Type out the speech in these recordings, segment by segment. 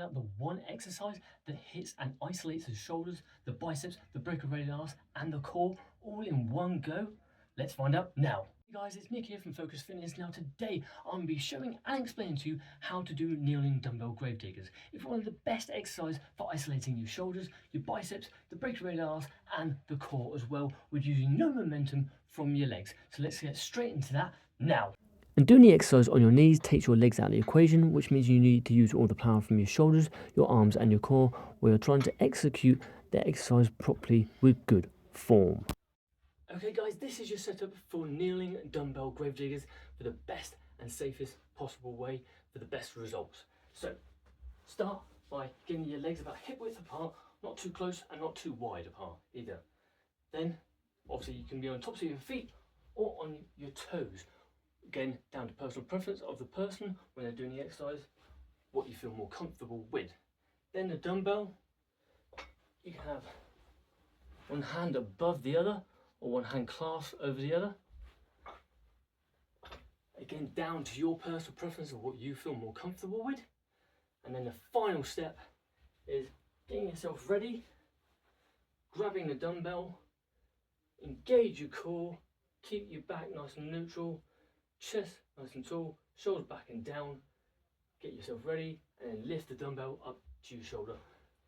find out the one exercise that hits and isolates the shoulders, the biceps, the brachioradialis and the core all in one go? Let's find out now. Hey guys, it's Nick here from Focus Fitness. Now today I'm going to be showing and explaining to you how to do kneeling dumbbell gravediggers. It's one of the best exercises for isolating your shoulders, your biceps, the brachioradialis and the core as well, with using no momentum from your legs. So let's get straight into that now. And doing the exercise on your knees takes your legs out of the equation, which means you need to use all the power from your shoulders, your arms and your core, where you're trying to execute the exercise properly with good form. Okay guys, this is your setup for kneeling dumbbell gravediggers for the best and safest possible way for the best results. So start by getting your legs about hip width apart, not too close and not too wide apart either. Then obviously you can be on tops of your feet or on your toes. Again, down to personal preference of the person when they're doing the exercise, what you feel more comfortable with. Then the dumbbell, you can have one hand above the other or one hand clasped over the other. Again, down to your personal preference of what you feel more comfortable with. And then the final step is getting yourself ready, grabbing the dumbbell, engage your core, keep your back nice and neutral, chest nice and tall, shoulders back and down, get yourself ready and then lift the dumbbell up to your shoulder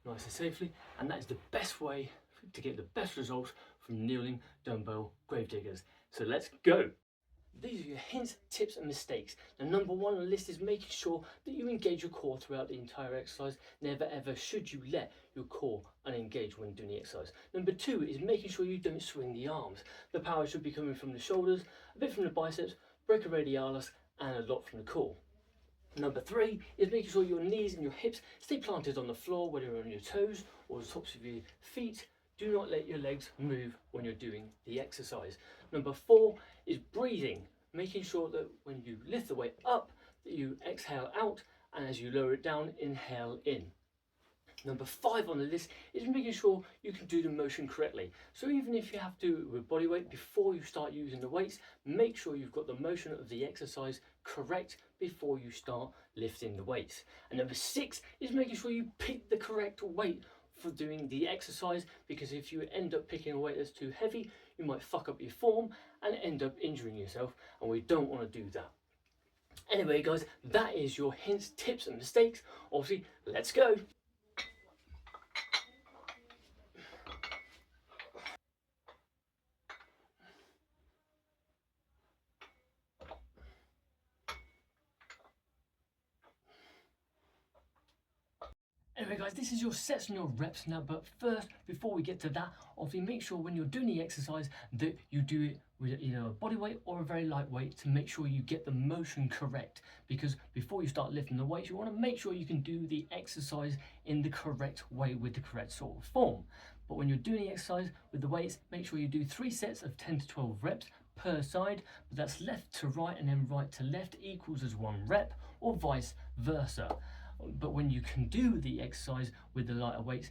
nice and safely. And that is the best way to get the best results from kneeling dumbbell gravediggers. So let's go. These are your hints, tips and mistakes. Now number one on the list is making sure that you engage your core throughout the entire exercise. Never ever should you let your core unengage when doing the exercise. Number two is making sure you don't swing the arms. The power should be coming from the shoulders, a bit from the biceps, brachioradialis and a lot from the core. Number three is making sure your knees and your hips stay planted on the floor, whether you're on your toes or the tops of your feet. Do not let your legs move when you're doing the exercise. Number four is breathing, making sure that when you lift the weight up, that you exhale out, and as you lower it down, inhale in. Number five on the list is making sure you can do the motion correctly. So even if you have to do it with body weight before you start using the weights, make sure you've got the motion of the exercise correct before you start lifting the weights. And number six is making sure you pick the correct weight for doing the exercise, because if you end up picking a weight that's too heavy, you might fuck up your form and end up injuring yourself, and we don't want to do that. Anyway guys, that is your hints, tips and mistakes. Obviously, let's go. Anyway guys, this is your sets and your reps now, but first, before we get to that, obviously make sure when you're doing the exercise that you do it with either a body weight or a very light weight to make sure you get the motion correct, because before you start lifting the weights, you want to make sure you can do the exercise in the correct way with the correct sort of form. But when you're doing the exercise with the weights, make sure you do 3 sets of 10 to 12 reps per side, but that's left to right and then right to left equals as 1 rep, or vice versa. But when you can do the exercise with the lighter weights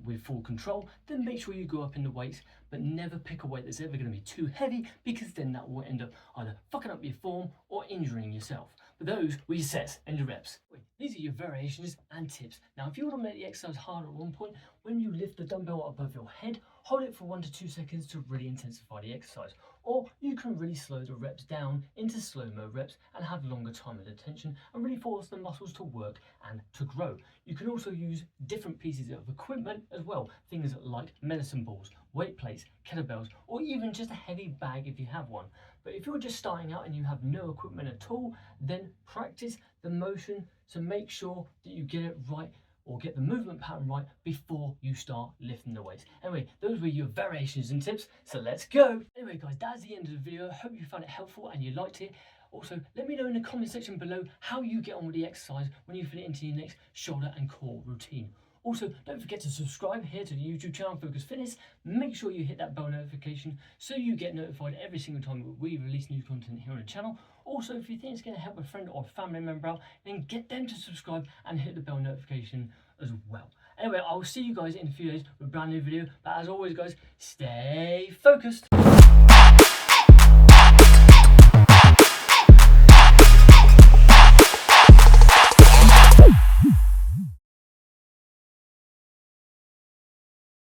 with full control, then make sure you go up in the weights, but never pick a weight that's ever going to be too heavy, because then that will end up either fucking up your form or injuring yourself. But those were your sets and your reps. These are your variations and tips. Now if you want to make the exercise harder at one point, when you lift the dumbbell above your head, hold it for 1 to 2 seconds to really intensify the exercise. Or you can really slow the reps down into slow-mo reps and have longer time of attention and really force the muscles to work and to grow. You can also use different pieces of equipment as well, things like medicine balls, weight plates, kettlebells, or even just a heavy bag if you have one. But if you're just starting out and you have no equipment at all, then practice the motion, so make sure that you get it right or get the movement pattern right before you start lifting the weights. Anyway, those were your variations and tips, so let's go. Anyway guys, that's the end of the video. I hope you found it helpful and you liked it. Also, let me know in the comment section below how you get on with the exercise when you fit it into your next shoulder and core routine. Also, don't forget to subscribe here to the YouTube channel Focus Fitness. Make sure you hit that bell notification so you get notified every single time we release new content here on the channel. Also, if you think it's going to help a friend or family member out, then get them to subscribe and hit the bell notification as well. Anyway, I will see you guys in a few days with a brand new video. But as always guys, stay focused.